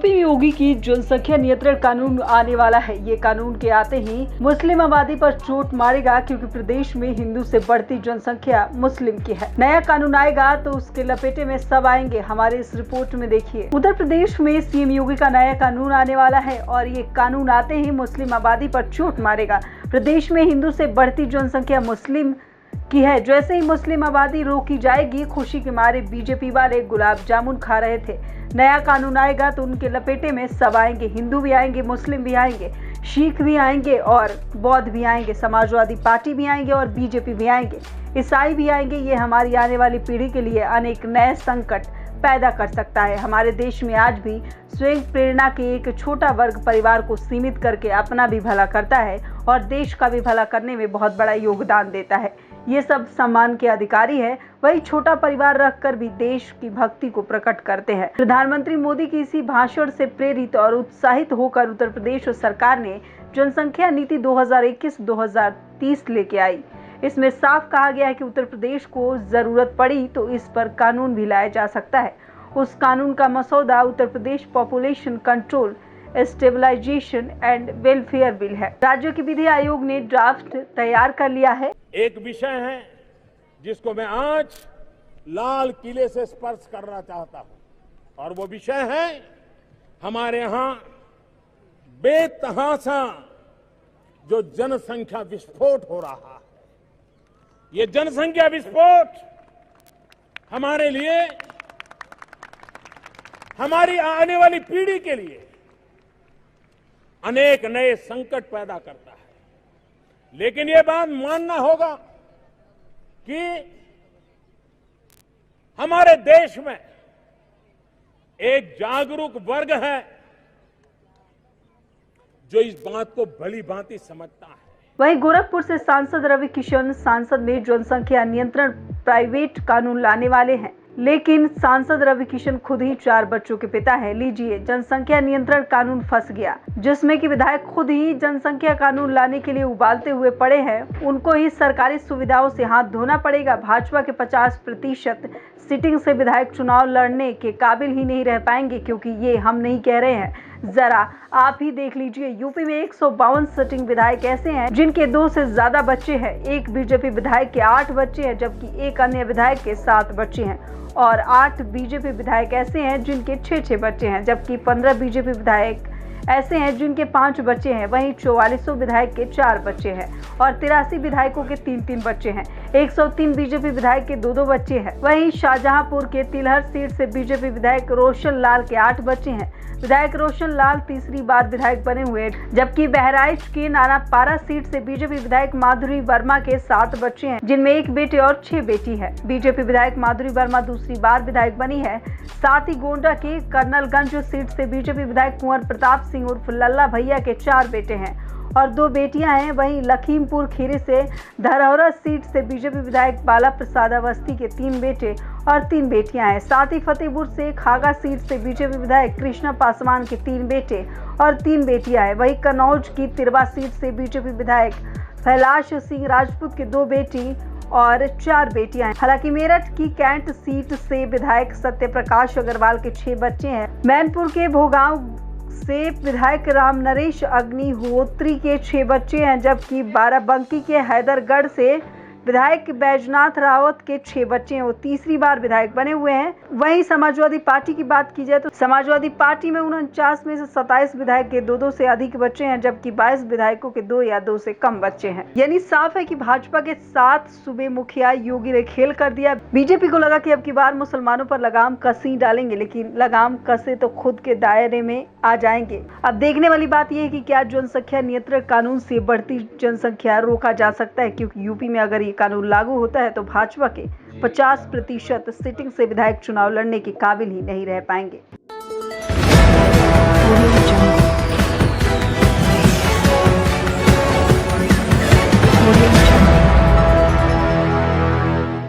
UP में योगी की जनसंख्या नियंत्रण कानून आने वाला है। ये कानून के आते ही मुस्लिम आबादी पर चोट मारेगा, क्योंकि प्रदेश में हिंदू से बढ़ती जनसंख्या मुस्लिम की है। नया कानून आएगा तो उसके लपेटे में सब आएंगे। हमारे इस रिपोर्ट में देखिए। उत्तर प्रदेश में सीएम योगी का नया कानून आने वाला है और ये कानून आते ही मुस्लिम आबादी पर चोट मारेगा। प्रदेश में हिंदू से बढ़ती जनसंख्या मुस्लिम की है। जैसे ही मुस्लिम आबादी रोकी जाएगी, खुशी के मारे बीजेपी वाले गुलाब जामुन खा रहे थे। नया कानून आएगा तो उनके लपेटे में सब आएंगे। हिंदू भी आएंगे, मुस्लिम भी आएंगे, सिख भी आएंगे और बौद्ध भी आएंगे, समाजवादी पार्टी भी आएंगे और बीजेपी भी आएंगे, ईसाई भी आएंगे। ये हमारी आने वाली पीढ़ी के लिए अनेक नए संकट पैदा कर सकता है। हमारे देश में आज भी स्वयं प्रेरणा के एक छोटा वर्ग परिवार को सीमित करके अपना भी भला करता है और देश का भी भला करने में बहुत बड़ा योगदान देता है। ये सब सम्मान के अधिकारी है, वही छोटा परिवार रखकर भी देश की भक्ति को प्रकट करते हैं। प्रधानमंत्री मोदी की इसी भाषण से प्रेरित और उत्साहित होकर उत्तर प्रदेश सरकार ने जनसंख्या नीति 2021-2030 लेके आई। इसमें साफ कहा गया है कि उत्तर प्रदेश को जरूरत पड़ी तो इस पर कानून भी लाया जा सकता है। उस कानून का मसौदा Uttar Pradesh population control, stabilisation and welfare bill है। राज्य की विधि आयोग ने ड्राफ्ट तैयार कर लिया है। एक विषय है जिसको मैं आज लाल किले से स्पर्श करना चाहता हूं और वो विषय है हमारे यहां बेतहाशा जो जनसंख्या विस्फोट हो रहा है। ये जनसंख्या विस्फोट हमारे लिए, हमारी आने वाली पीढ़ी के लिए अनेक नए संकट पैदा करता है। लेकिन ये बात मानना होगा कि हमारे देश में एक जागरूक वर्ग है जो इस बात को भली भांति समझता है। वहीं गोरखपुर से सांसद रवि किशन संसद में जनसंख्या नियंत्रण प्राइवेट कानून लाने वाले हैं, लेकिन सांसद रवि किशन खुद ही 4 बच्चों के पिता हैं। लीजिए, जनसंख्या नियंत्रण कानून फंस गया, जिसमें कि विधायक खुद ही जनसंख्या कानून लाने के लिए उबालते हुए पड़े हैं। उनको ही सरकारी सुविधाओं से हाथ धोना पड़ेगा। भाजपा के 50% सीटिंग से विधायक चुनाव लड़ने के काबिल ही नहीं रह पाएंगे, क्योंकि ये हम नहीं कह रहे हैं, जरा आप ही देख लीजिए। यूपी में 152 सिटिंग विधायक ऐसे हैं जिनके 2 से ज्यादा बच्चे हैं। एक बीजेपी विधायक के 8 बच्चे हैं, जबकि एक अन्य विधायक के 7 बच्चे हैं और 8 बीजेपी विधायक ऐसे हैं जिनके 6 बच्चे हैं, जबकि 15 बीजेपी विधायक ऐसे हैं जिनके 5 बच्चे हैं। वहीं 44 विधायक के 4 बच्चे हैं और 83 विधायकों के 3 बच्चे हैं। 103 बीजेपी विधायक के 2 बच्चे हैं। वहीं शाहजहांपुर के तिलहर सीट से बीजेपी विधायक रोशन लाल के 8 बच्चे हैं। विधायक रोशन लाल तीसरी बार विधायक बने हुए, जबकि बहराइच के नानापारा सीट से बीजेपी विधायक माधुरी वर्मा के 7 बच्चे हैं, जिनमें 1 बेटे और 6 बेटी है। बीजेपी विधायक माधुरी वर्मा दूसरी बार विधायक बनी है। साथ ही गोंडा के कर्नलगंज सीट से बीजेपी विधायक कुंवर प्रताप सिंह उर्फ लल्ला भैया के 4 बेटे हैं और 2 बेटियां हैं। वहीं लखीमपुर खीरी से धरौरा सीट से बीजेपी विधायक बाला प्रसाद अवस्थी के 3 बेटे और 3 बेटियां हैं। साथ ही फतेहपुर से खागा सीट से बीजेपी विधायक कृष्णा पासवान के 3 बेटे और 3 बेटियां हैं। वहीं कन्नौज की तिरवा सीट से बीजेपी विधायक कैलाश सिंह राजपूत के 2 बेटी और 4 बेटियां हैं। हालांकि मेरठ की कैंट सीट से विधायक सत्य प्रकाश अग्रवाल के 6 बच्चे हैं। मैनपुर के भोगांव से विधायक राम नरेश अग्निहोत्री के 6 बच्चे हैं, जबकि बाराबंकी के हैदरगढ़ से विधायक बैजनाथ रावत के 6 बच्चे हैं। वो तीसरी बार विधायक बने हुए हैं। वहीं समाजवादी पार्टी की बात की जाए तो समाजवादी पार्टी में 49 में से 27 विधायक के 2 से अधिक बच्चे हैं, जबकि 22 विधायकों के 2 या 2 से कम बच्चे हैं। यानी साफ है कि भाजपा के 7 सूबे मुखिया योगी ने खेल कर दिया। बीजेपी को लगा कि अब की बार मुसलमानों पर लगाम कसी डालेंगे, लेकिन लगाम कसे तो खुद के दायरे में आ जाएंगे। अब देखने वाली बात यह है कि क्या जनसंख्या नियंत्रण कानून से बढ़ती जनसंख्या रोका जा सकता है, क्योंकि यूपी में अगर कानून लागू होता है तो भाजपा के 50% सिटिंग से विधायक चुनाव लड़ने के काबिल ही नहीं रह पाएंगे।